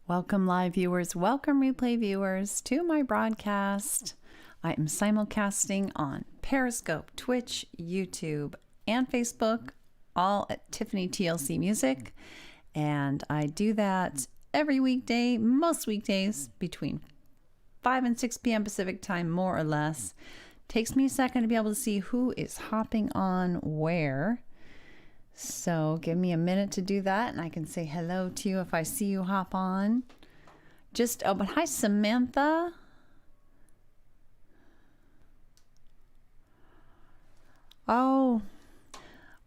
Welcome, live viewers. Welcome, replay viewers, to my broadcast. I am simulcasting on Periscope, Twitch, YouTube, and Facebook, all at Tiffany TLC Music. And I do that every weekday, most weekdays, between 5 and 6 p.m. Pacific time, more or less. Takes me a second to be able to see who is hopping on where. So give me a minute to do that, and I can say hello to you if I see you hop on. But hi, Samantha. Oh,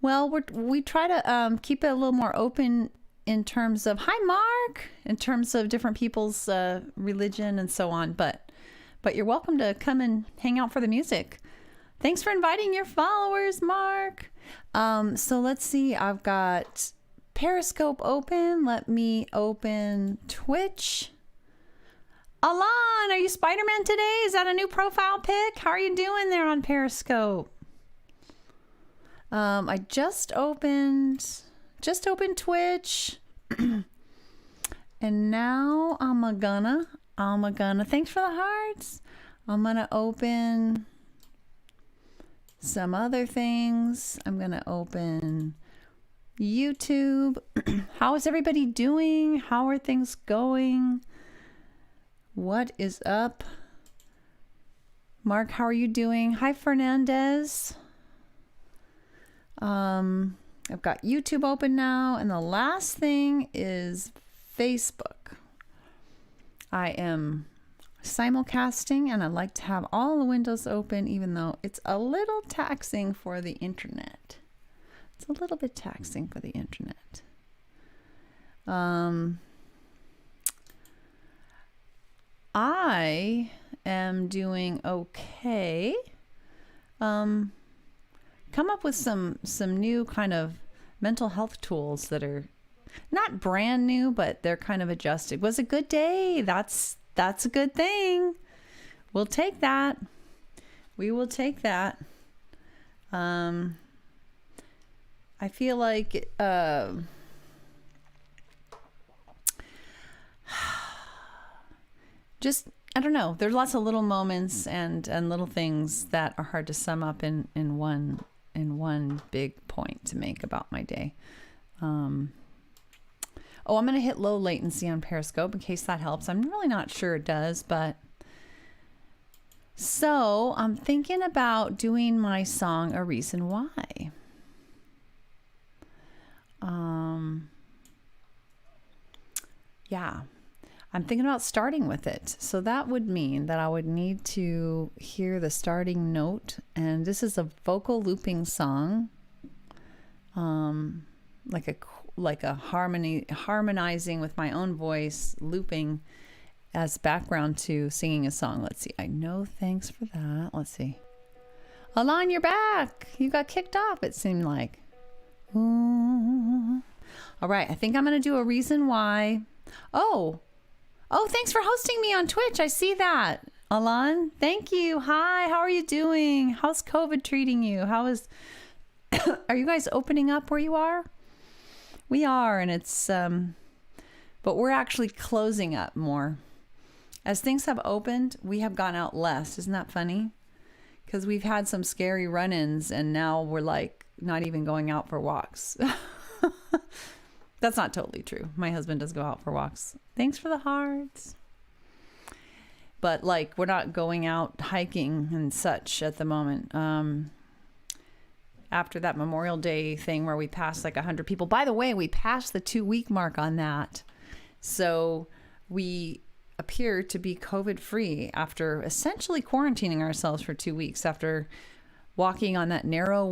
well, we try to keep it a little more open in terms of, hi, Mark, in terms of different people's religion and so on. But you're welcome to come and hang out for the music. Thanks for inviting your followers, Mark. So let's see. I've got Periscope open. Let me open Twitch. Alan, are you Spider-Man today? Is that a new profile pic? How are you doing there on Periscope? I just opened Twitch. And now I'm gonna, thanks for the hearts. I'm gonna open some other things. I'm gonna open YouTube. How is everybody doing? How are things going? What is up? Mark, how are you doing? Hi, Fernandez. I've got YouTube open now, and the last thing is Facebook. I am simulcasting, and I like to have all the windows open, even though it's a little taxing for the internet. It's a little bit taxing for the internet. I am doing okay. Come up with some new kind of mental health tools that are not brand new, but they're kind of adjusted. Was a good day. That's a good thing. We'll take that. We will take that. I feel like I don't know. There's lots of little moments and little things that are hard to sum up in one big point to make about my day. I'm going to hit low latency on Periscope in case that helps. I'm really not sure it does, but so I'm thinking about doing my song A Reason Why. Yeah. I'm thinking about starting with it. So that would mean that I would need to hear the starting note. And this is a vocal looping song. Like a harmonizing with my own voice, looping as background to singing a song. Let's see. I know. Thanks for that. Let's see. Alon, you're back. You got kicked off, it seemed like. Ooh. All right. I think I'm going to do A Reason Why. Oh, thanks for hosting me on Twitch. I see that. Alon, thank you. Hi, how are you doing? How's COVID treating you? Are you guys opening up where you are? We are, and it's, but we're actually closing up more. As things have opened, we have gone out less. Isn't that funny? Because we've had some scary run-ins, and now we're like not even going out for walks. That's not totally true. My husband does go out for walks. Thanks for the hearts. But like, we're not going out hiking and such at the moment. After that Memorial Day thing where we passed like 100 people. By the way, we passed the 2-week mark on that. So we appear to be COVID-free after essentially quarantining ourselves for 2 weeks after walking on that narrow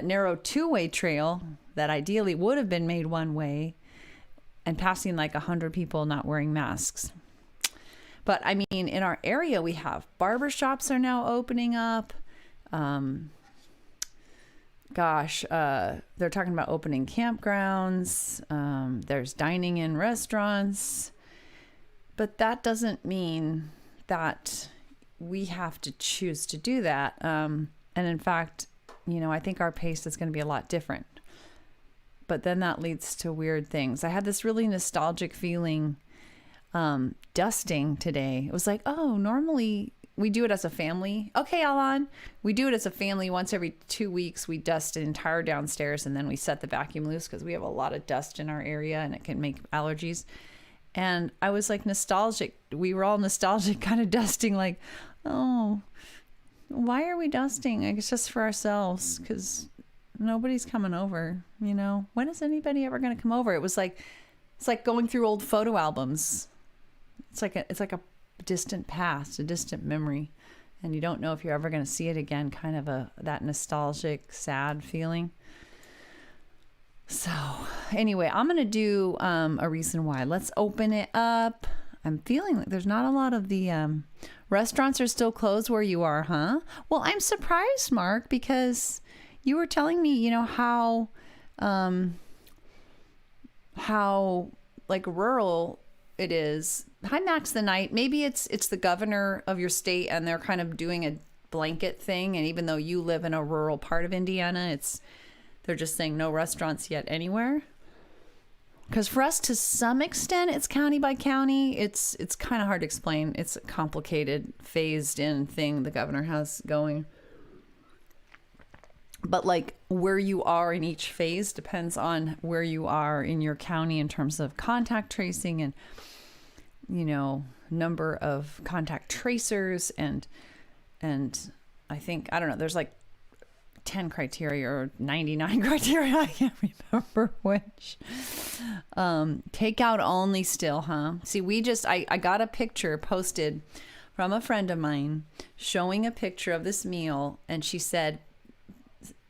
narrow 2-way trail that ideally would have been made 1-way and passing like 100 people not wearing masks. But I mean, in our area, we have barbershops are now opening up. They're talking about opening campgrounds. There's dining in restaurants. But that doesn't mean that we have to choose to do that. And in fact, I think our pace is going to be a lot different. but then that leads to weird things. I had this really nostalgic feeling dusting today. It was like, oh, normally we do it as a family. Okay, Alan, we do it as a family once every 2 weeks. We dust an entire downstairs and then we set the vacuum loose because we have a lot of dust in our area and it can make allergies. And I was like nostalgic. We were all nostalgic, kind of dusting like, oh, why are we dusting? I guess just for ourselves because nobody's coming over, you know? When is anybody ever going to come over? It's like going through old photo albums. It's like a distant past, a distant memory, and you don't know if you're ever going to see it again. Kind of that nostalgic, sad feeling. So anyway, I'm going to do a reason why. Let's open it up. I'm feeling like there's not a lot of the restaurants are still closed where you are, huh? Well, I'm surprised, Mark, because you were telling me, you know, how like rural it is. Hi, Max the Night. Maybe it's the governor of your state and they're kind of doing a blanket thing. And even though you live in a rural part of Indiana, they're just saying no restaurants yet anywhere. Because for us, to some extent, it's county by county. It's kind of hard to explain. It's a complicated, phased in thing the governor has going. But like where you are in each phase depends on where you are in your county in terms of contact tracing and, you know, number of contact tracers and I think, I don't know, there's like 10 criteria or 99 criteria. I can't remember which. Takeout only still, huh? See, I got a picture posted from a friend of mine showing a picture of this meal, and she said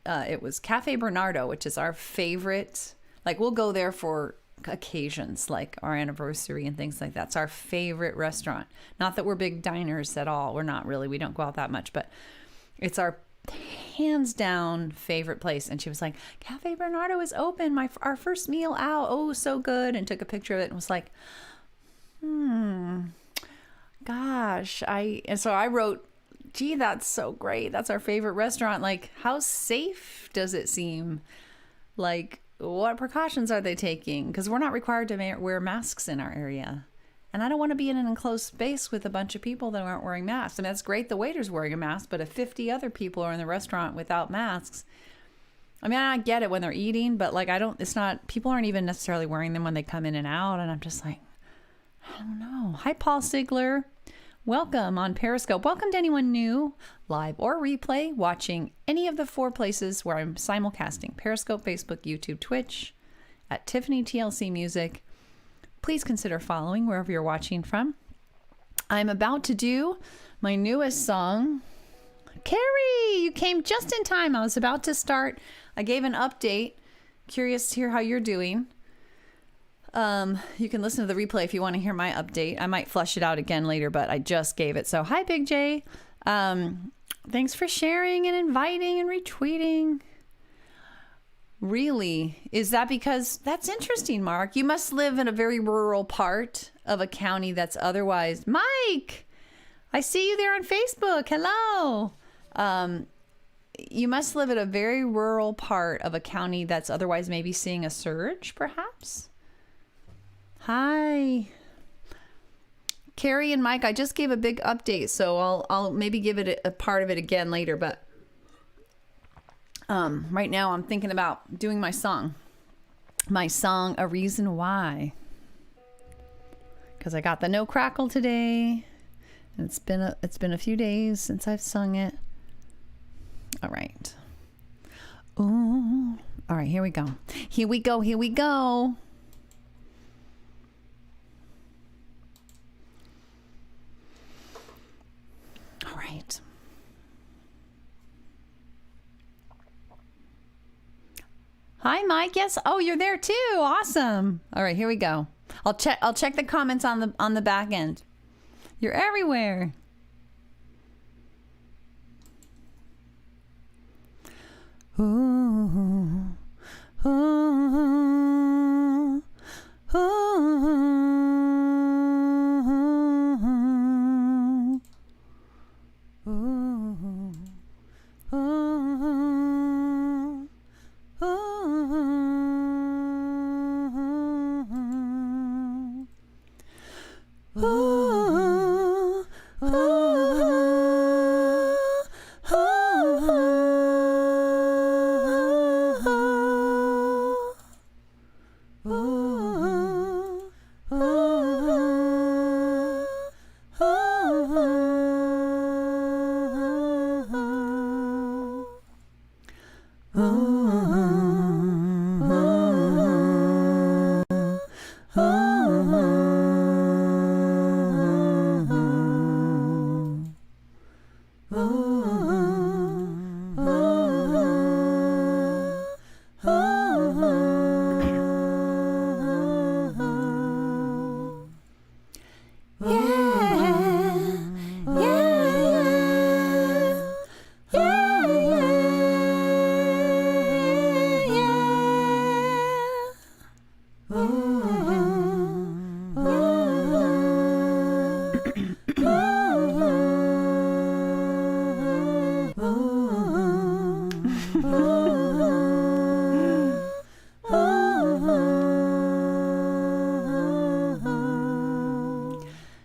it was Cafe Bernardo, which is our favorite. Like, we'll go there for occasions like our anniversary and things like that. It's our favorite restaurant. Not that we're big diners at all. We're not really. We don't go out that much, but it's our hands down favorite place. And she was like, Cafe Bernardo is open. Our first meal out. Oh, so good. And took a picture of it and was like, gosh. And so I wrote, gee, that's so great. That's our favorite restaurant. Like, how safe does it seem? Like, what precautions are they taking? Because we're not required to wear masks in our area. And I don't want to be in an enclosed space with a bunch of people that aren't wearing masks. And that's great, the waiter's wearing a mask, but if 50 other people are in the restaurant without masks, I mean, I get it when they're eating, but like, people aren't even necessarily wearing them when they come in and out. And I'm just like, I don't know. Hi, Paul Sigler. Welcome on Periscope. Welcome to anyone new, live or replay, watching any of the 4 places where I'm simulcasting: Periscope, Facebook, YouTube, Twitch, at Tiffany TLC Music. Please consider following wherever you're watching from. I'm about to do my newest song. Carrie, you came just in time. I was about to start. I gave an update. Curious to hear how you're doing. You can listen to the replay if you want to hear my update. I might flush it out again later, but I just gave it. So hi, Big J. Thanks for sharing and inviting and retweeting. Really? Is that because that's interesting, Mark? You must live in a very rural part of a county that's otherwise. Mike, I see you there on Facebook. Hello. You must live at a very rural part of a county that's otherwise maybe seeing a surge, perhaps? Hi. Carrie and Mike, I just gave a big update, so I'll maybe give it a part of it again later, but right now I'm thinking about doing my song, A Reason Why, because I got the no crackle today, and it's been a few days since I've sung it. All right. Ooh. All right, here we go. Here we go. All right. Hi, Mike. Yes. Oh, you're there too. Awesome. All right, here we go. I'll check the comments on the back end. You're everywhere. Ooh, ooh, ooh, ooh, ooh, ooh.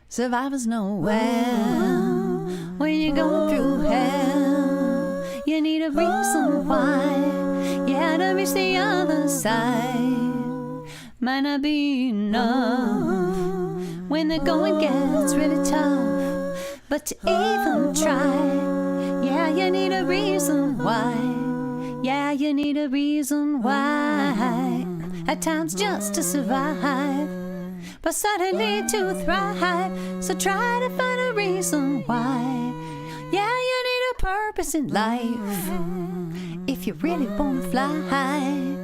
Survivors know well when you're going through hell, you need a reason why you had to reach the other side. Might not be enough when the going gets really tough, but to even try, yeah, you need a reason why. Yeah, you need a reason why. At times just to survive, but suddenly to thrive. So try to find a reason why. Yeah, you need a purpose in life if you really want to fly.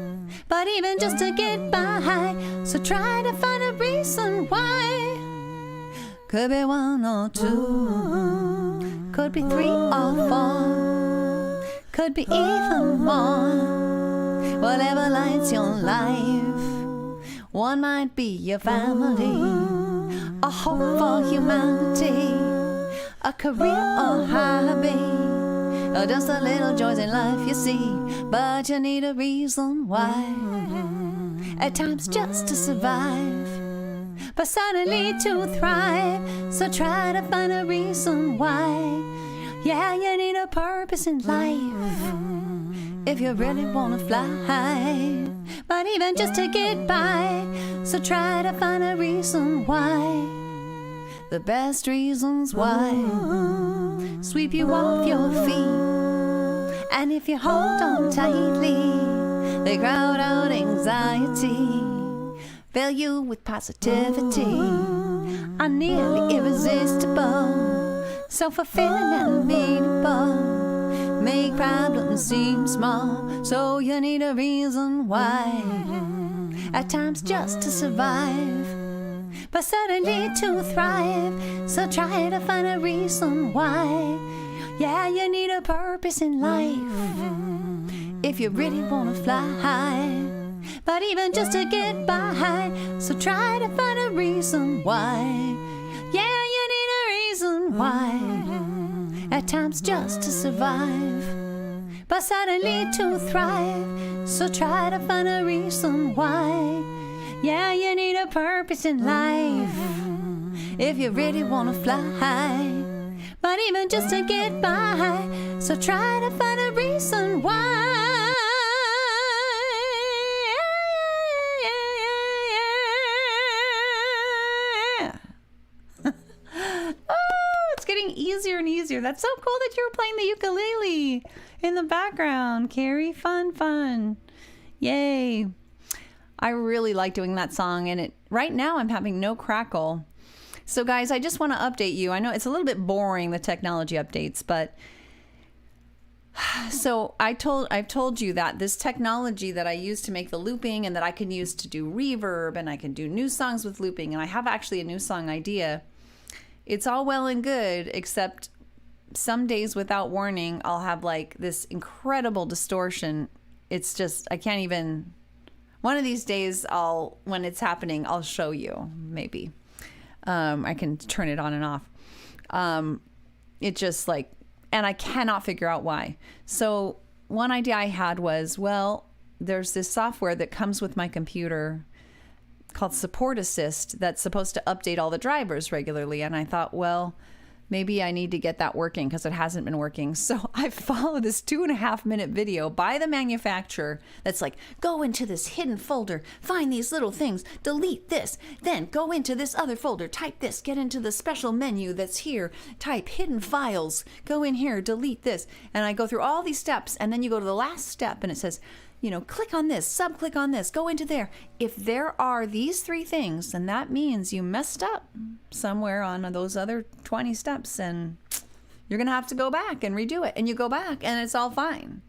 But even just to get by, so try to find a reason why. Could be one or two, could be three or four, could be even more. Whatever lights your life, one might be your family, a hope for humanity, a career or hobby, or just the little joys in life you see. But you need a reason why, at times just to survive, but suddenly to thrive. So try to find a reason why. Yeah, you need a purpose in life if you really want to fly. But even just to get by, so try to find a reason why. The best reasons why sweep you off your feet, and if you hold on tightly, they crowd out anxiety, fill you with positivity, are nearly irresistible, so fulfilling and meaningful, make problems seem small. So you need a reason why, at times just to survive, but suddenly to thrive. So try to find a reason why. Yeah, you need a purpose in life if you really want to fly, but even just to get by. So try to find a reason why. Yeah, you need a reason why, at times just to survive, but suddenly to thrive. So try to find a reason why. Yeah, you need a purpose in life if you really want to fly, but even just to get by. So try to find a reason why. Oh, it's getting easier and easier. That's so cool that you were playing the ukulele in the background, Carrie. Fun, fun. Yay. I really like doing that song, and right now I'm having no crackle. So guys, I just want to update you. I know it's a little bit boring, the technology updates, but so I've told you that this technology that I use to make the looping, and that I can use to do reverb, and I can do new songs with looping, and I have actually a new song idea. It's all well and good, except some days without warning, I'll have like this incredible distortion. It's just, I can't even, one of these days when it's happening, I'll show you maybe. I can turn it on and off. It just like, and I cannot figure out why. So one idea I had was, well, there's this software that comes with my computer called Support Assist that's supposed to update all the drivers regularly. And I thought, well, maybe I need to get that working because it hasn't been working. So I followed this 2.5-minute video by the manufacturer that's like, go into this hidden folder, find these little things, delete this, then go into this other folder, type this, get into the special menu that's here, type hidden files, go in here, delete this. And I go through all these steps, and then you go to the last step and it says, click on this, sub-click on this, go into there. If there are these 3 things, then that means you messed up somewhere on those other 20 steps, and you're going to have to go back and redo it. And you go back, and it's all fine.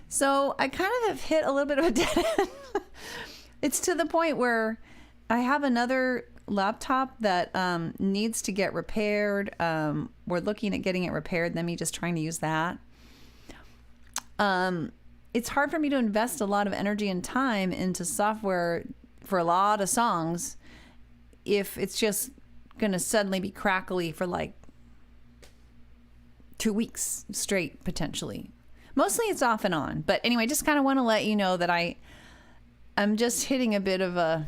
So I kind of have hit a little bit of a dead end. It's to the point where I have another laptop that needs to get repaired. We're looking at getting it repaired, then me just trying to use that. It's hard for me to invest a lot of energy and time into software for a lot of songs if it's just going to suddenly be crackly for like 2 weeks straight, potentially. Mostly it's off and on. But anyway, just kind of want to let you know that I'm just hitting a bit of a...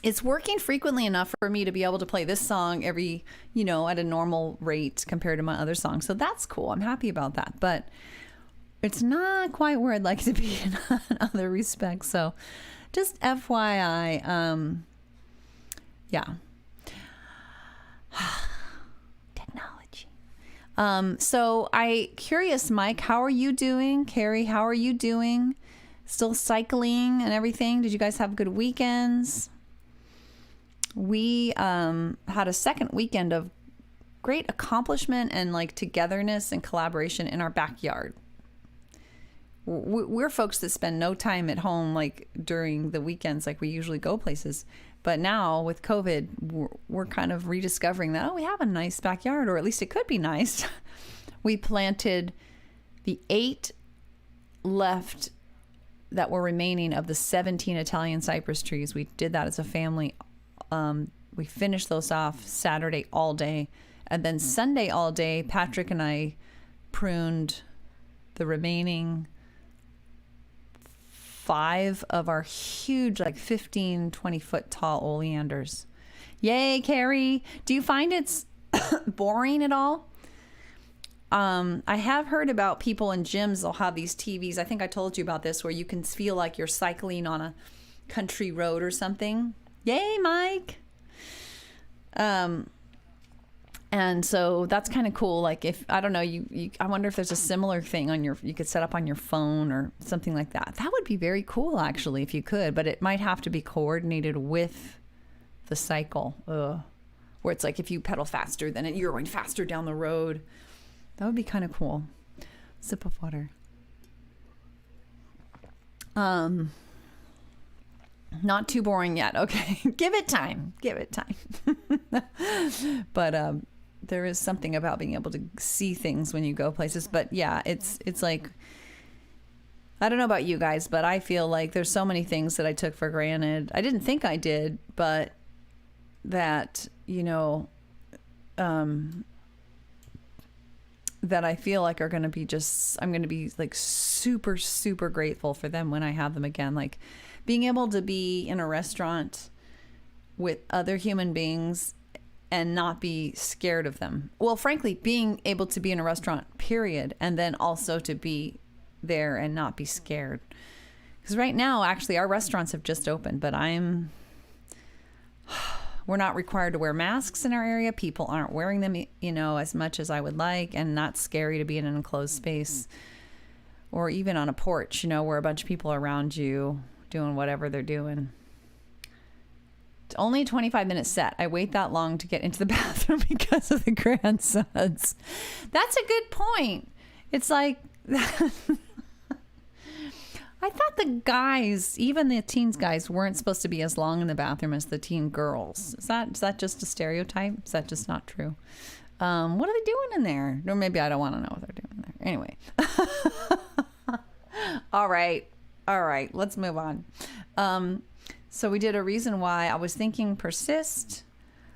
It's working frequently enough for me to be able to play this song every, at a normal rate compared to my other songs. So that's cool. I'm happy about that. But it's not quite where I'd like to be in other respects. So just FYI, yeah. Technology. So curious, Mike, how are you doing? Carrie, how are you doing? Still cycling and everything? Did you guys have good weekends? We had a second weekend of great accomplishment and like togetherness and collaboration in our backyard. We're folks that spend no time at home like during the weekends like we usually go places. But now with COVID, we're kind of rediscovering that, we have a nice backyard, or at least it could be nice. We planted the 8 left that were remaining of the 17 Italian cypress trees. We did that as a family. We finished those off Saturday all day. And then Sunday all day, Patrick and I pruned the remaining 5 of our huge, like 15, 20 foot tall oleanders. Yay, Carrie. Do you find it's boring at all? I have heard about people in gyms, they'll have these TVs. I think I told you about this, where you can feel like you're cycling on a country road or something. Yay, Mike. And so that's kind of cool. Like if, I don't know, I wonder if there's a similar thing you could set up on your phone or something like that. That would be very cool actually, if you could, but it might have to be coordinated with the cycle. Where it's like if you pedal faster, then you're going faster down the road. That would be kind of cool. Sip of water. Not too boring yet. Okay. Give it time. But, there is something about being able to see things when you go places. But yeah, it's like, I don't know about you guys, but I feel like there's so many things that I took for granted. I didn't think I did, but that, that I feel like are going to be I'm going to be like super, super grateful for them when I have them again. Like being able to be in a restaurant with other human beings and not be scared of them. Well, frankly, being able to be in a restaurant, period, and then also to be there and not be scared. Because right now, actually, our restaurants have just opened, but we're not required to wear masks in our area. People aren't wearing them, as much as I would like, and not scary to be in an enclosed space or even on a porch, where a bunch of people are around you doing whatever they're doing. It's only a 25-minute set. I wait that long to get into the bathroom because of the grandsons. That's a good point. It's like, I thought the guys, even the teens guys, weren't supposed to be as long in the bathroom as the teen girls. Is that just a stereotype? Is that just not true? What are they doing in there? Or maybe I don't want to know what they're doing there. Anyway. All right. Let's move on. So we did a reason why. I was thinking persist.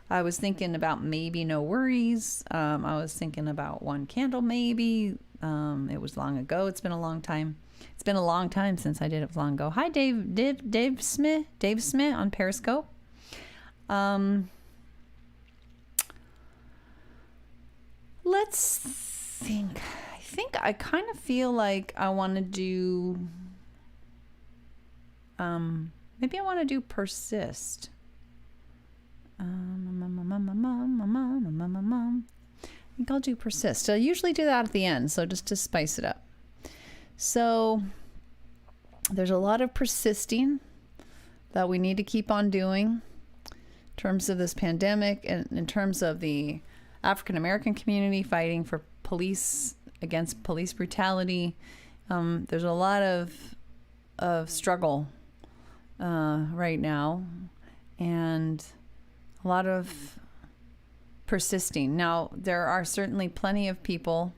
I was thinking about maybe no worries. I was thinking about one candle maybe. It was long ago. It's been a long time. It's been a long time since I did it. It was long ago. Hi, Dave Smith on Periscope. Let's think. I kind of feel like I want to do, maybe I want to do persist. I think I'll do persist. I usually do that at the end, so just to spice it up. So there's a lot of persisting that we need to keep on doing in terms of this pandemic and in terms of the African American community fighting for against police brutality. There's a lot of struggle right now and a lot of persisting. Now, there are certainly plenty of people,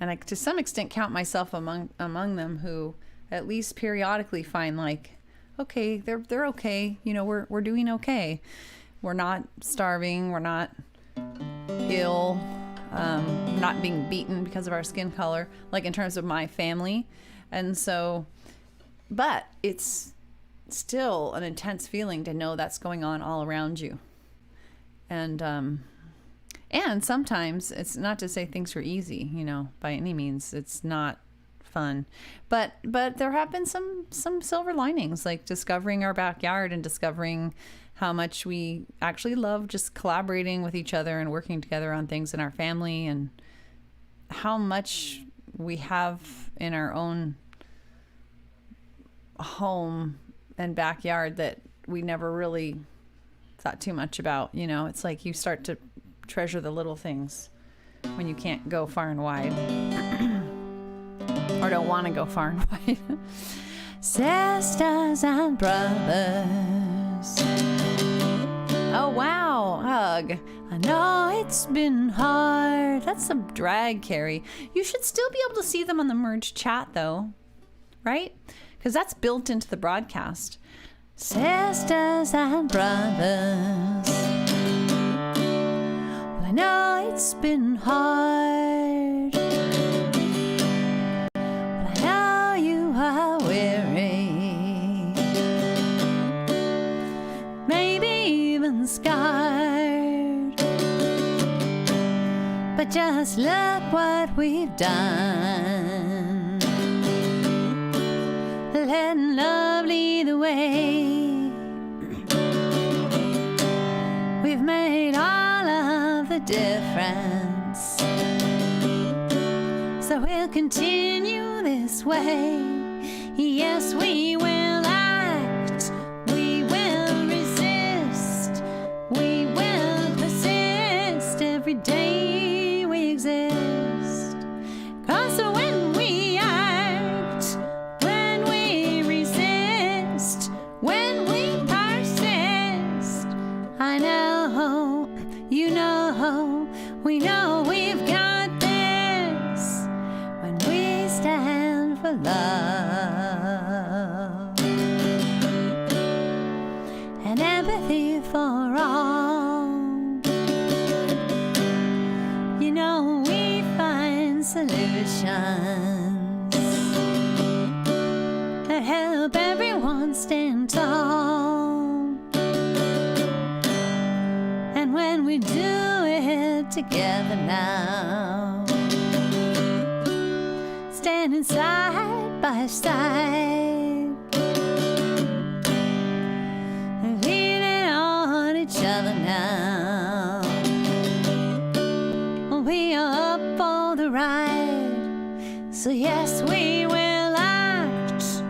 and I to some extent count myself among them, who at least periodically find like, okay, they're okay. We're doing okay. We're not starving. We're not ill. not being beaten because of our skin color, like in terms of my family. And so, but it's still an intense feeling to know that's going on all around you. And sometimes it's not to say things are easy, by any means. It's not fun, but there have been some silver linings, like discovering our backyard and discovering how much we actually love just collaborating with each other and working together on things in our family, and how much we have in our own home and backyard that we never really thought too much about. It's like you start to treasure the little things when you can't go far and wide or don't want to go far and wide. Sisters and brothers. Oh wow, hug. I know it's been hard. That's some drag, Carrie. You should still be able to see them on the Merge chat though, right? Because that's built into the broadcast. Sisters and brothers. Well, I know it's been hard. Well, I know you are weary. Maybe even scarred. But just look what we've done. Letting love lead the way. We've made all of the difference. So we'll continue this way. Yes, we will act. We will resist. We will persist every day we exist. 'Cause when we act, when we resist, when we persist, I know, you know, we know we've got this when we stand for love and empathy for all. We find solutions that help everyone stand tall. And when we do it together now, standing side by side, leaning on each other now, we are up for the ride. So yes, we will act.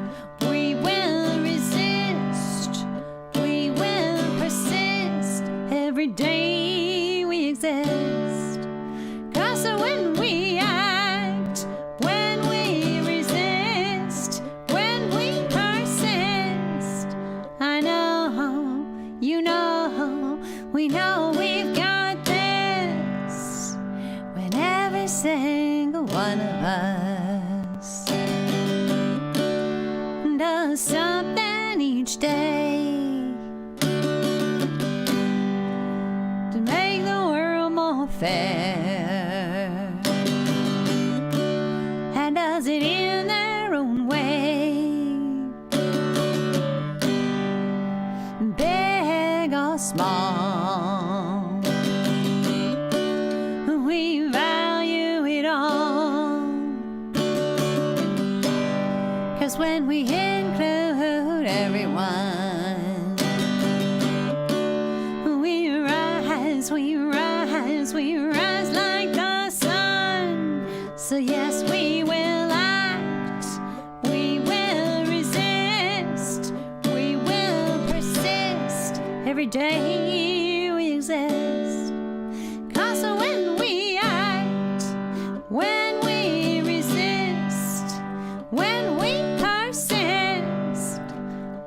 We will resist. We will persist every day we exist. 'Cause when we act, when we resist, when we persist, I know, you know, we know we've got this. When every single one of us does something each day to make the world more fair, and does it in their own way, big or small, we value it all. 'Cause when we include everyone, we rise, we rise, we rise like the sun. So yes, we will act, we will resist, we will persist every day we exist. 'Cause when we act, when we resist, when we persist,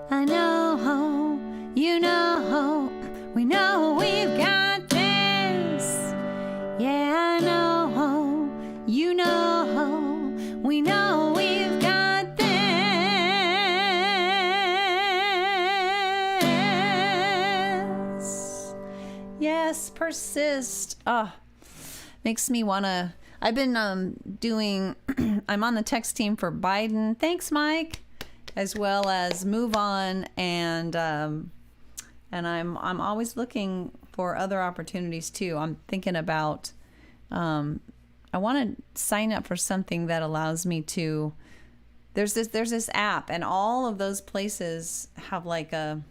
I know, you know, we know we've got this. Yeah, I know, you know, we know we've got this. Yes, persist. makes me want to. I've been doing. I'm on the text team for Biden. Thanks, Mike, as well as Move On, and I'm always looking for other opportunities too. I'm thinking about. I want to sign up for something that allows me to. There's this app, and all of those places have like a.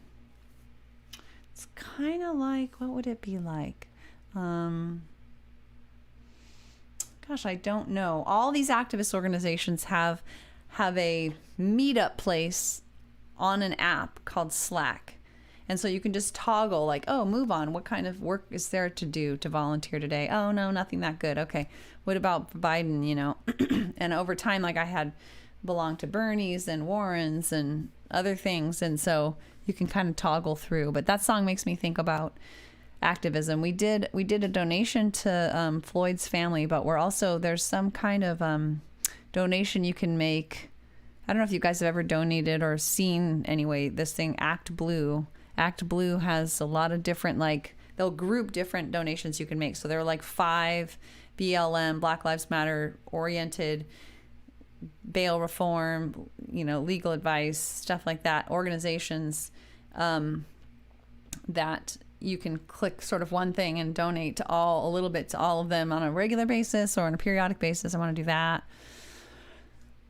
It's kind of like, what would it be like? Gosh, I don't know. All these activist organizations have a meetup place on an app called Slack. And so you can just toggle like, oh, Move On. What kind of work is there to do to volunteer today? Oh, no, nothing that good. Okay. What about Biden, you know? And over time, like I had belonged to Bernie's and Warren's and other things. And so you can kind of toggle through. But that song makes me think about activism. We did a donation to Floyd's family, but we're also, there's some kind of donation you can make. I don't know if you guys have ever donated or seen anyway, this thing, Act Blue. Act Blue has a lot of different, like, they'll group different donations you can make. So there are like 5 BLM, Black Lives Matter oriented, bail reform, you know, legal advice, stuff like that, organizations that you can click sort of one thing and donate to a little bit to all of them on a regular basis or on a periodic basis. I want to do that.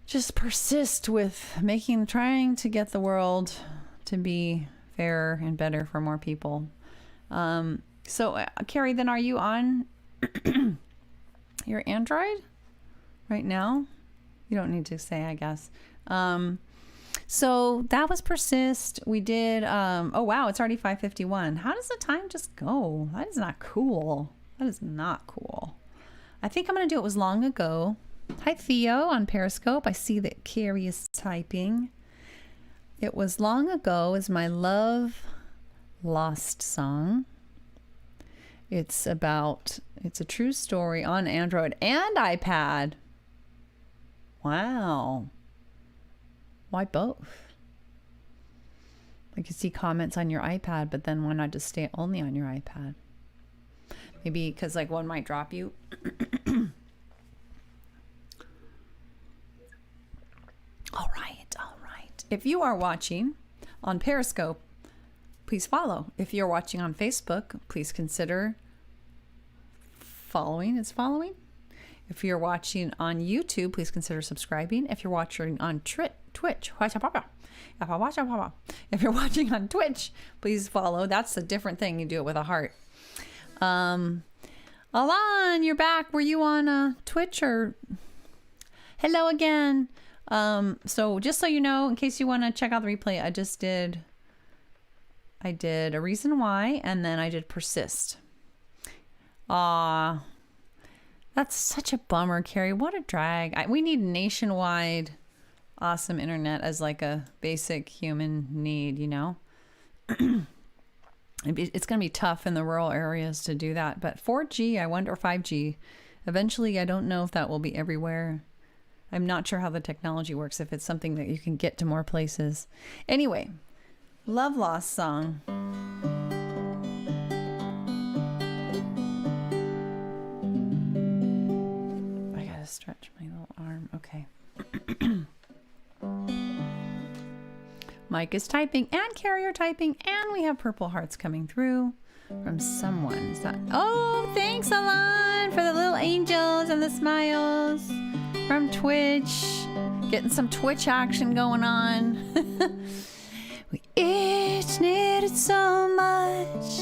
Just persist with trying to get the world to be fairer and better for more people. So Carrie, then are you on your Android right now? You don't need to say, I guess. So that was Persist. We did, oh wow, it's already 5:51. How does the time just go? That is not cool. That is not cool. I think I'm going to do It Was Long Ago. Hi, Theo on Periscope. I see that Carrie is typing. It Was Long Ago is my love lost song. It's a true story on Android and iPad. Wow. Why both? I can see comments on your iPad, but then why not just stay only on your iPad? Maybe because like one might drop you. All right. If you are watching on Periscope, please follow. If you're watching on Facebook, please consider following. It's following. If you're watching on YouTube, please consider subscribing. If you're watching on Twitch, if you're watching on Twitch, please follow. That's a different thing. You do it with a heart. Alan, you're back. Were you on Twitch or? Hello again. So just so you know, in case you want to check out the replay, I did A Reason Why, and then I did Persist. That's such a bummer, Carrie. What a drag. We need nationwide awesome internet as like a basic human need, you know? It's going to be tough in the rural areas to do that, but 4G, I wonder, or 5G, eventually, I don't know if that will be everywhere. I'm not sure how the technology works, if it's something that you can get to more places. Anyway, Love Lost song. I gotta stretch my little arm. Okay. Mike is typing and Carrie are typing, and we have purple hearts coming through from someone. Is that? Oh, thanks, Alan, for the little angels and the smiles. From Twitch, getting some Twitch action going on. We each needed so much.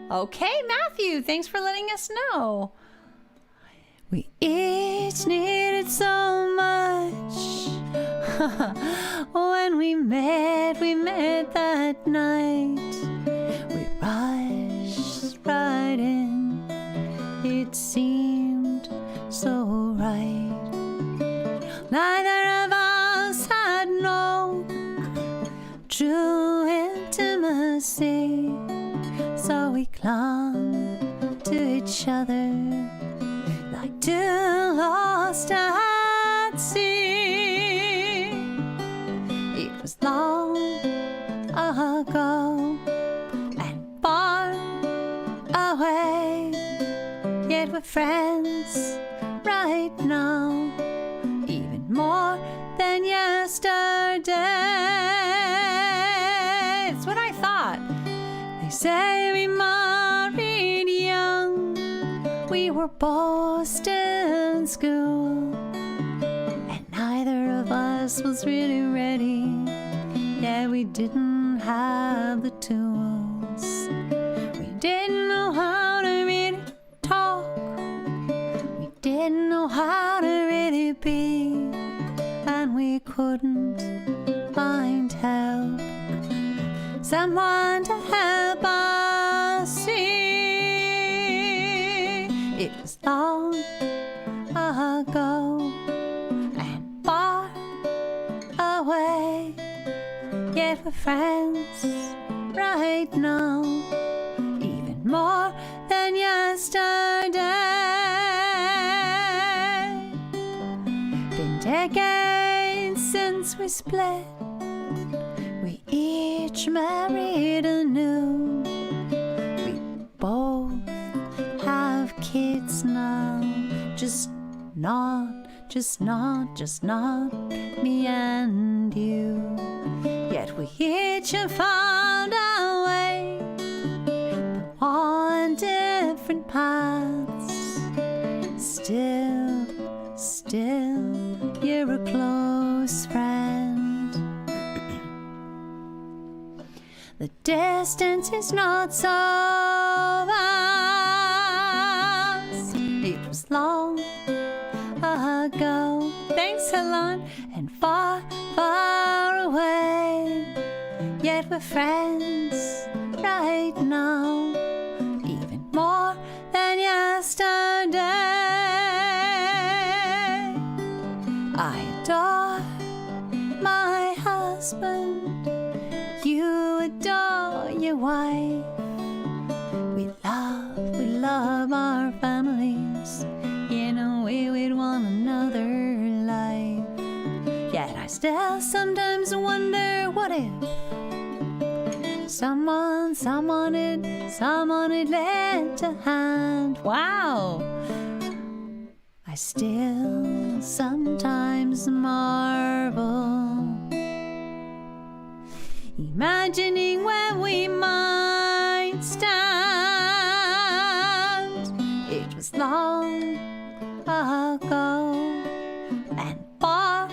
Okay, Matthew, thanks for letting us know. We each needed so much. When we met that night. We rushed right in. It seemed so right. Neither of us had known true intimacy, so we clung to each other like two lost at sea. It was long ago and far away. friends right now, even more than yesterday. It's what I thought. They say we married young, we were both still in school, and neither of us was really ready. Yeah, we didn't have the tools. We didn't know how to really talk. We didn't know how to really be, and we couldn't find help. Someone to help us see. It was long ago and far away, yet we're friends right now, even more than yesterday. Been decades since we split, we each married anew. We both have kids now, just not me and you. Yet we each have found our way on different paths. Still, you're a close friend. The distance is not so vast. It was long ago, thanks Helen, and far, far away, yet we're friends right now, even more than yesterday. I adore my husband, you adore your wife. We love our families in a way we'd want another life. Yet I still sometimes wonder, what if someone had lent a hand? Wow. I still sometimes marvel, imagining where we might stand. It was long ago and far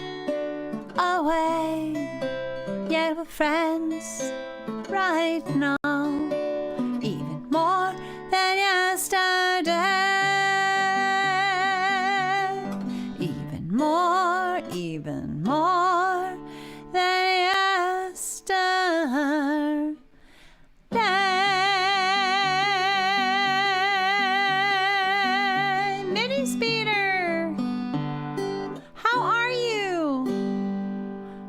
away, yet we're friends right now, even more than yesterday. Even more than yesterday. Mini Speeder, how are you?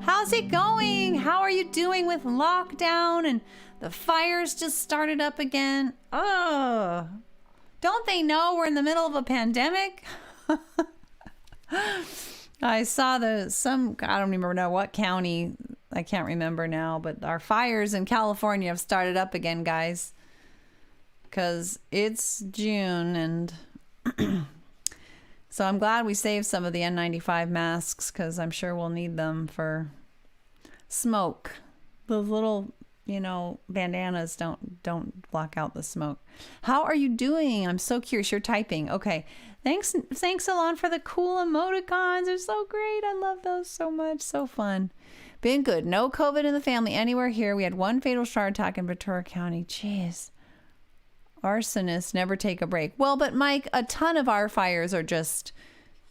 How's it going? How are you doing with lockdown and the fires just started up again? Oh, don't they know we're in the middle of a pandemic? I saw I don't even know what county, I can't remember now, but our fires in California have started up again, guys, because it's June, and so I'm glad we saved some of the N95 masks, because I'm sure we'll need them for smoke. Those little, bandanas don't block out the smoke. How are you doing? I'm so curious. You're typing. Okay. Thanks, Alon, for the cool emoticons. They're so great. I love those so much. So fun. Been good. No COVID in the family anywhere here. We had one fatal SHAR attack in Ventura County. Jeez. Arsonists never take a break. Well, but Mike, a ton of our fires are just,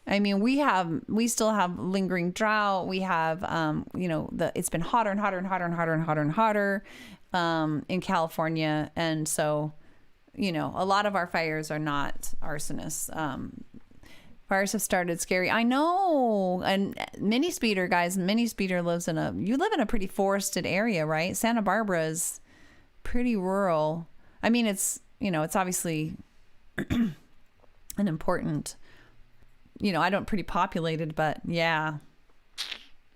we still have lingering drought. We have, it's been hotter and hotter and hotter and hotter and hotter and hotter in California. And so, a lot of our fires are not arsonists. Fires have started scary. I know. And Mini Speeder, guys, Mini Speeder you live in a pretty forested area, right? Santa Barbara is pretty rural. It's obviously an important, pretty populated, but yeah,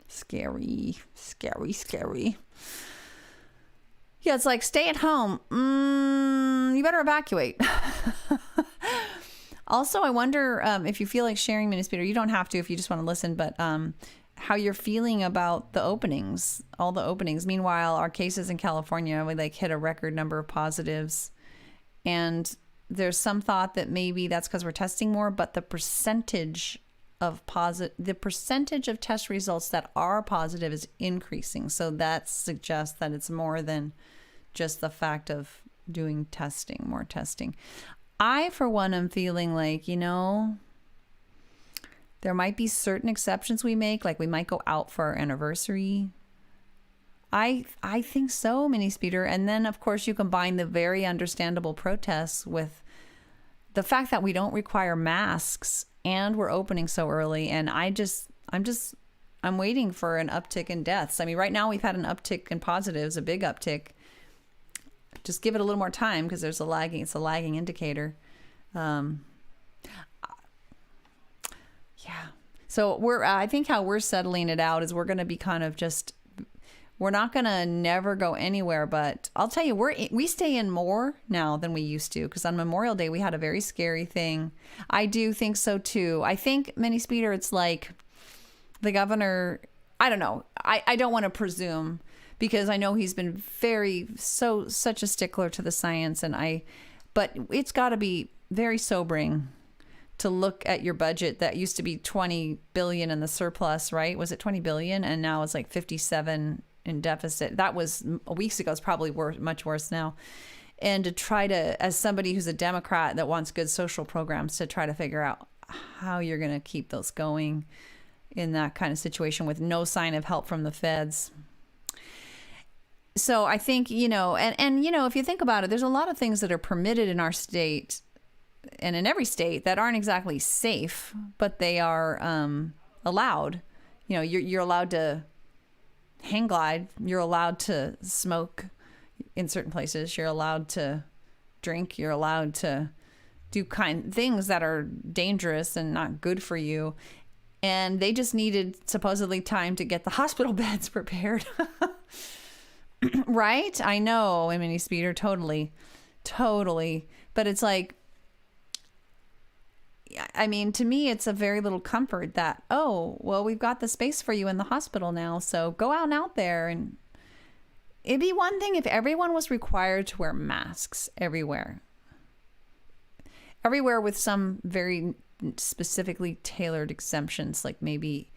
scary. Yeah, it's like, stay at home. You better evacuate. Also, I wonder if you feel like sharing, Minister Peter. You don't have to if you just want to listen, but how you're feeling about the openings, all the openings. Meanwhile, our cases in California, we like hit a record number of positives, and there's some thought that maybe that's because we're testing more, but the percentage of test results that are positive is increasing. So that suggests that it's more than just the fact of doing testing, more testing. I, for one, am feeling like, there might be certain exceptions we make, like we might go out for our anniversary. I think so, Mini Speeder. And then, of course, you combine the very understandable protests with the fact that we don't require masks and we're opening so early. And I'm waiting for an uptick in deaths. I mean, right now we've had an uptick in positives, a big uptick. Just give it a little more time because it's a lagging indicator. Yeah. So I think how we're settling it out is we're going to be kind of we're not going to never go anywhere, but I'll tell you, we stay in more now than we used to, because on Memorial Day, we had a very scary thing. I do think so too. I think, Mini Speeder, it's like the governor, I don't know. I don't want to presume, because I know he's been such a stickler to the science, but it's got to be very sobering to look at your budget that used to be 20 billion in the surplus, right? Was it 20 billion? And now it's like 57 in deficit. That was weeks ago. It's probably much worse now. And to try to, as somebody who's a Democrat that wants good social programs, to try to figure out how you're going to keep those going in that kind of situation with no sign of help from the feds. So I think, and if you think about it, there's a lot of things that are permitted in our state and in every state that aren't exactly safe, but they are allowed. You're allowed to hang glide. You're allowed to smoke in certain places. You're allowed to drink. You're allowed to do things that are dangerous and not good for you. And they just needed supposedly time to get the hospital beds prepared. Right? I know, Mini Speeder, totally. But it's like, I mean, to me, it's a very little comfort that, oh, well, we've got the space for you in the hospital now, so go out there. And it'd be one thing if everyone was required to wear masks everywhere with some very specifically tailored exemptions, like maybe,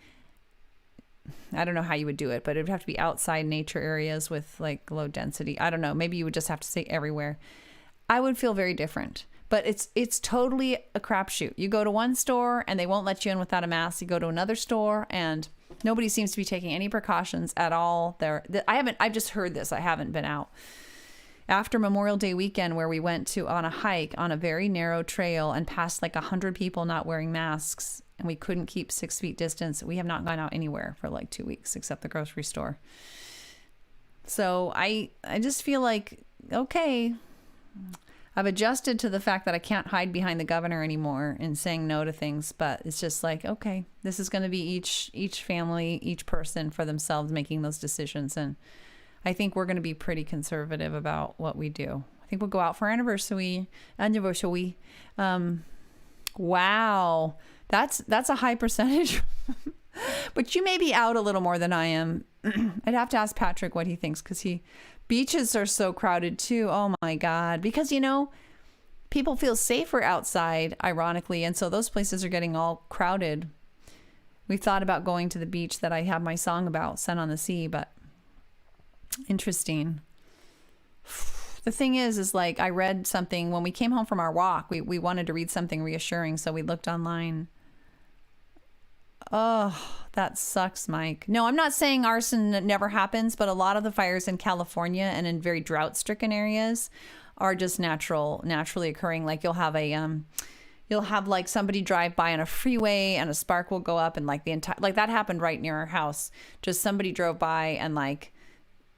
I don't know how you would do it, but it would have to be outside nature areas with like low density. I don't know. Maybe you would just have to say everywhere. I would feel very different. But it's totally a crapshoot. You go to one store and they won't let you in without a mask. You go to another store and nobody seems to be taking any precautions at all. I've just heard this. I haven't been out. After Memorial Day weekend, where we went on a hike on a very narrow trail and passed like 100 people not wearing masks, and we couldn't keep 6 feet distance, we have not gone out anywhere for like 2 weeks except the grocery store. So I just feel like, okay, I've adjusted to the fact that I can't hide behind the governor anymore and saying no to things, but it's just like, okay, this is going to be each family, each person for themselves making those decisions. And I think we're going to be pretty conservative about what we do. I think we'll go out for anniversary. Wow. That's a high percentage, but you may be out a little more than I am. I'd have to ask Patrick what he thinks, because beaches are so crowded too. Oh my God. Because, people feel safer outside, ironically. And so those places are getting all crowded. We've thought about going to the beach that I have my song about, Sun on the Sea, but interesting. The thing is like, I read something when we came home from our walk, we wanted to read something reassuring. So we looked online. Oh, that sucks, Mike. No, I'm not saying arson never happens, but a lot of the fires in California and in very drought-stricken areas are just naturally occurring. Like you'll have like somebody drive by on a freeway and a spark will go up, and like that happened right near our house. Just somebody drove by and like,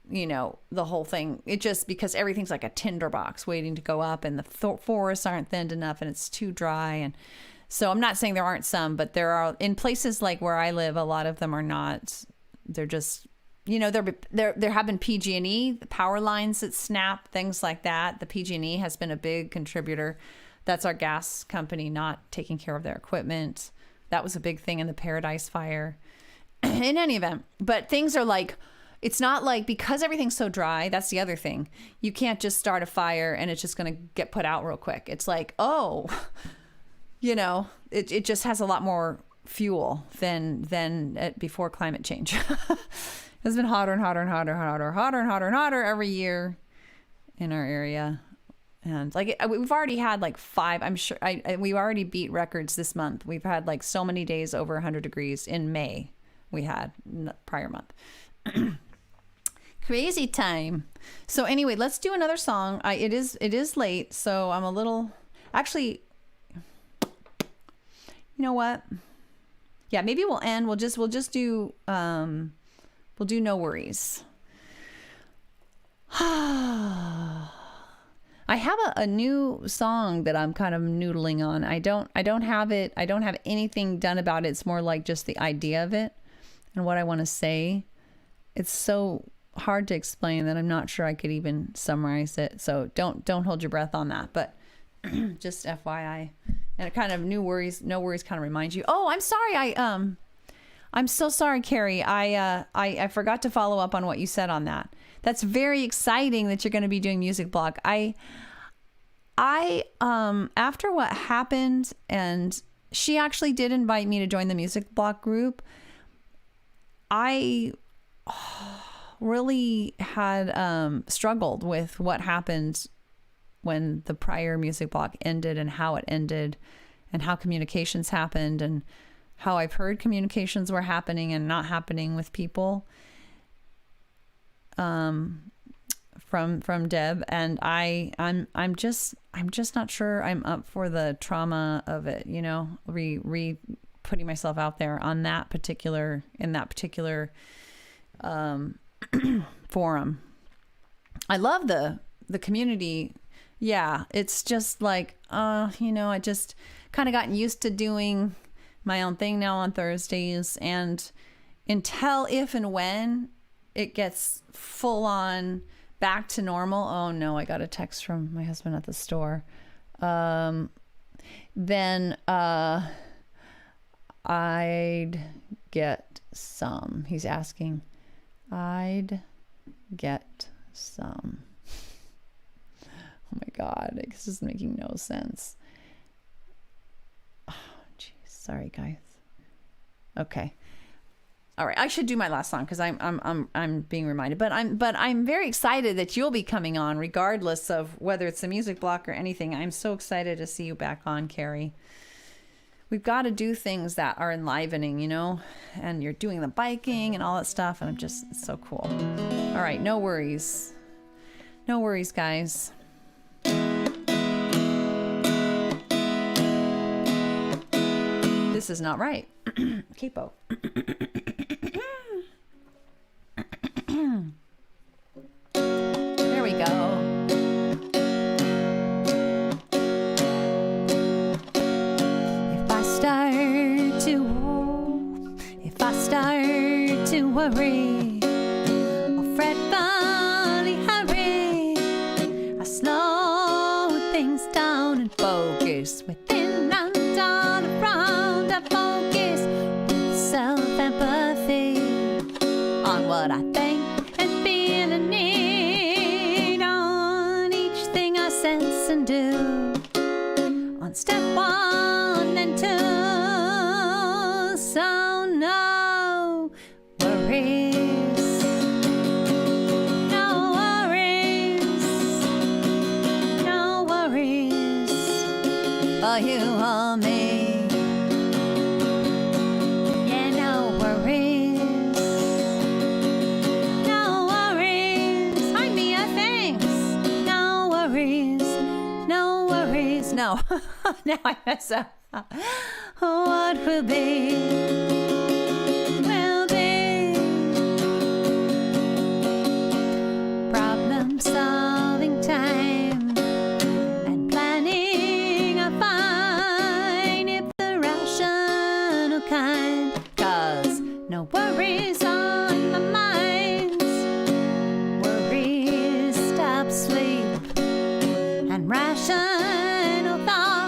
the whole thing, it just, because everything's like a tinderbox waiting to go up, and the forests aren't thinned enough and it's too dry. And so I'm not saying there aren't some, but there are, in places like where I live, a lot of them are not. They're just, there have been PG&E, power lines that snap, things like that. The PG&E has been a big contributor That's our gas company not taking care of their equipment. That was a big thing in the Paradise Fire. In any event, but things are like, it's not like, because everything's so dry, that's the other thing. You can't just start a fire and it's just going to get put out real quick. It's like, oh, you know, it just has a lot more fuel than before climate change. It's been hotter and hotter and hotter and hotter, hotter and hotter and hotter every year in our area. And like, we've already had like 5, I'm sure we already beat records this month. We've had like so many days over 100 degrees in May. We had prior month. Crazy time. So anyway, let's do another song. It is late, so I'm a little, actually, you know what? Yeah, maybe we'll end. We'll just do we'll do No Worries. I have a new song that I'm kind of noodling on. I don't have it. I don't have anything done about it. It's more like just the idea of it and what I want to say. It's so hard to explain that I'm not sure I could even summarize it. So don't hold your breath on that. But just FYI. And it kind of No Worries kind of reminds you. Oh, I'm sorry. I'm so sorry, Carrie. I forgot to follow up on what you said on that. That's very exciting that you're going to be doing Music Block. I after what happened, and she actually did invite me to join the Music Block group, I really had struggled with what happened when the prior Music Block ended and how it ended and how communications happened and how I've heard communications were happening and not happening with people from Deb, and I'm just not sure I'm up for the trauma of it, you know, putting myself out there on that particular forum. I love the community. Yeah, it's just like, you know, I just kind of gotten used to doing my own thing now on Thursdays, and until if and when it gets full on back to normal. Oh no, I got a text from my husband at the store. Then I'd get some. He's asking. I'd get some. Oh my God, this is making no sense. Oh, jeez. Sorry, guys. Okay. All right, I should do my last song because I'm being reminded. But I'm very excited that you'll be coming on, regardless of whether it's a Music Block or anything. I'm so excited to see you back on, Carrie. We've got to do things that are enlivening, you know, and you're doing the biking and all that stuff, and it's so cool. All right, no worries. No worries, guys. This is not right. Capo. There we go. If I start to worry or fretfully hurry, I slow things down and focus within and all around. I focus with self-empathy on what I think and feel and need, on each thing I sense and do, on step 1 and 2. So no worries, no worries, no worries for you or me. Yeah, no worries, no worries. Hi, Mia, thanks. No worries, no worries. No, now I mess up. What will be, will be. Problem solving time and planning a fine, if the rational kind. 'Cause no worries on my mind. Worries stop sleep and rational thought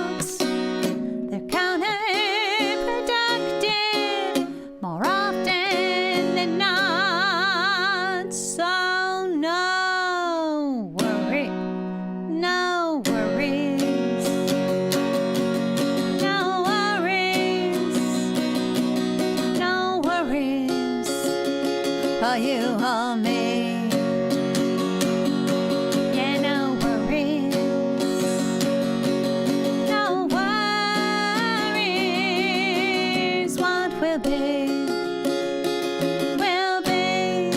Are you or me? Yeah, no worries. No worries. What will be, will be.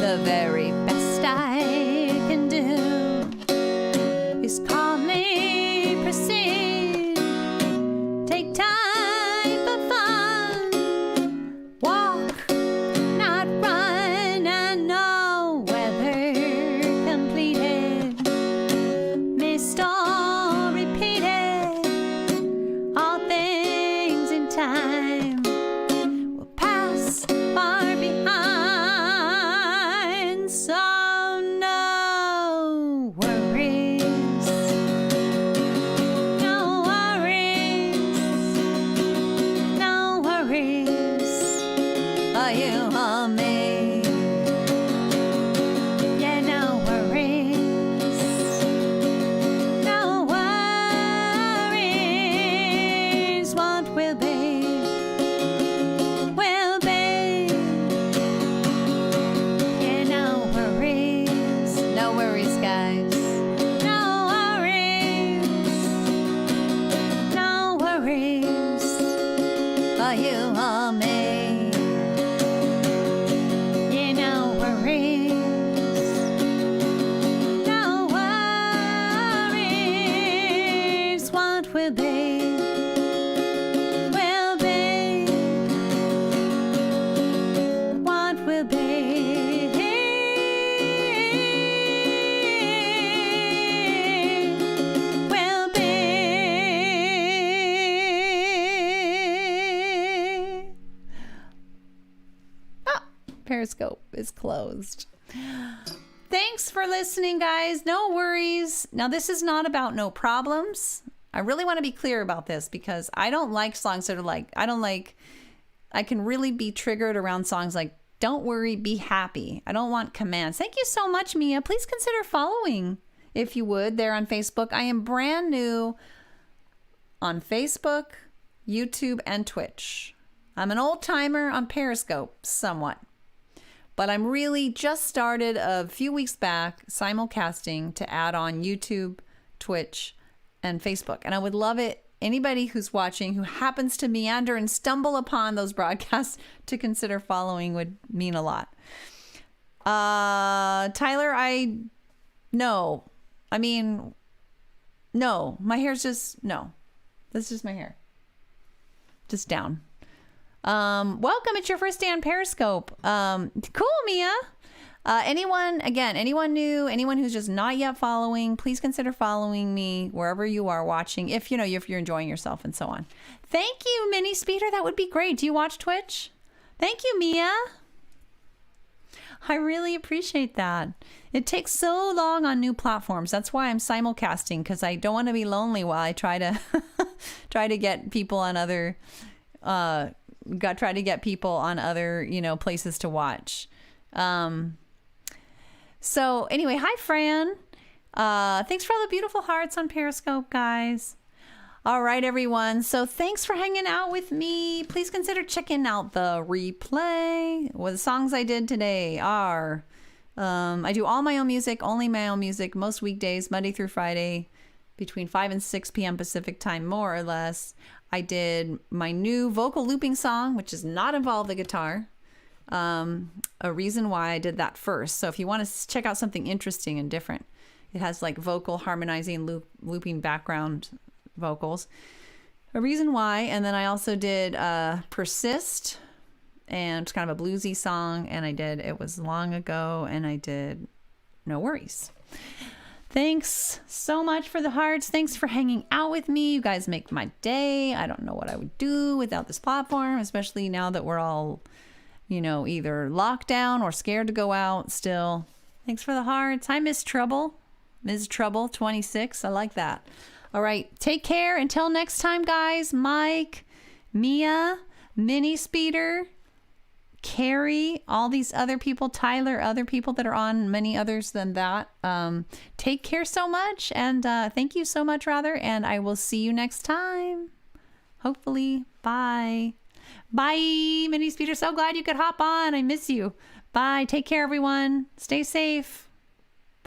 The very best I can do is calmly proceed. Take time for fun. Walk, not run, and no weather completed. Missed or repeated. All things in time will pass far behind. So no worries. No worries. No worries. Are you or me? Yeah, no worries. No worries. What will be, will be. Yeah, no worries. No worries, guys. No worries. No worries. Are you or me? Yeah, no worries. No worries. What will be, will be. What will be, will be. Periscope is closed. Thanks for listening, guys. No worries. Now, this is not about no problems. I really want to be clear about this because I don't like songs that are like, I can really be triggered around songs like, don't worry, be happy. I don't want commands. Thank you so much, Mia. Please consider following, if you would, there on Facebook. I am brand new on Facebook, YouTube, and Twitch. I'm an old timer on Periscope, somewhat. But I'm really just started a few weeks back simulcasting to add on YouTube, Twitch, and Facebook. And I would love it, anybody who's watching who happens to meander and stumble upon those broadcasts, to consider following would mean a lot. Tyler, no. My hair's just, no. That's just my hair. Just down. Welcome. It's your first day on Periscope. Cool, Mia. Anyone new, anyone who's just not yet following, please consider following me wherever you are watching, if you're enjoying yourself and so on. Thank you, Mini Speeder. That would be great. Do you watch Twitch? Thank you, Mia. I really appreciate that. It takes so long on new platforms. That's why I'm simulcasting, because I don't want to be lonely while I try to get people on other places to watch. So anyway, hi Fran. Thanks for all the beautiful hearts on Periscope, guys. All right, everyone. So thanks for hanging out with me. Please consider checking out the replay. Well, the songs I did today are, I do all my own music, only my own music, most weekdays, Monday through Friday, between 5 and 6 p.m. Pacific time, more or less. I did my new vocal looping song, which does not involve the guitar. A reason why I did that first. So if you want to check out something interesting and different, it has like vocal harmonizing, looping background vocals. A reason why. And then I also did Persist, and it's kind of a bluesy song, and it was long ago, and I did No Worries. Thanks so much for the hearts. Thanks for hanging out with me. You guys make my day. I don't know what I would do without this platform, especially now that we're all, either locked down or scared to go out still. Thanks for the hearts. Hi, Miss Trouble. Ms. Trouble 26. I like that. All right. Take care. Until next time, guys. Mike, Mia, Mini Speeder, Carrie, all these other people, Tyler, other people that are on, many others than that. Take care so much, and thank you so much, rather, and I will see you next time. Hopefully. Bye. Bye, Mini Speeder. So glad you could hop on. I miss you. Bye. Take care, everyone. Stay safe.